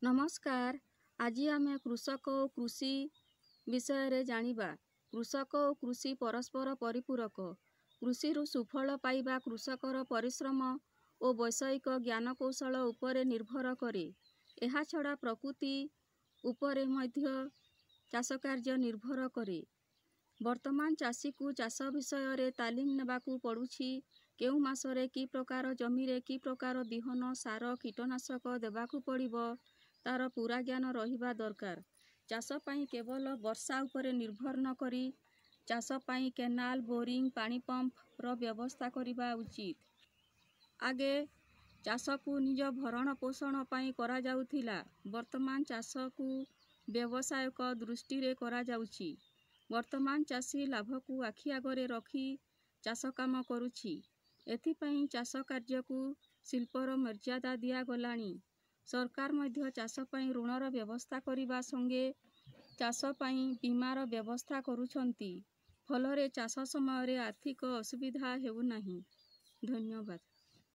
नमस्कार। आज आम कृषक और कृषि विषय रे जानिबा। कृषक और कृषि परस्पर परिपूरक। कृषि सुफल पाइबा कृषकर परिश्रम और वैषयिक ज्ञानकौशल उपरे निर्भर करे। एहा छड़ा प्रकृति उपरे मध्य चाष कार्य निर्भर करे। वर्तमान चाषी को चाष विषय रे तालीम नेबाकू पड़ुछि। केउ मासरे की प्रकार जमी रे की प्रकार बिहन सार कीटनाशक देबाकू पड़िबो तार पूरा ज्ञान रहिबा दरकार। चाष पई केवल वर्षा उपरे निर्भर न करी चाष पई केनाल बोरिंग पानी पंप रो व्यवस्था करिबा उचित। आगे चाष को निज भरण पोषण पई करा जाउथिला। वर्तमान चाष को व्यवसायिक दृष्टि रे करा जाउछि। वर्तमान चाषी लाभ को आखि आगरे रखी चाष काम करुछि। एथि पई चाष कार्य को शिल्पर मर्यादा दिया गलानी। सरकार मध्य चाष पई ऋणर व्यवस्था करिबा संगे चाष पई बीमार व्यवस्था करुछंती। फलरे चाष समय रे आर्थिक असुविधा हेउ नाही। धन्यवाद।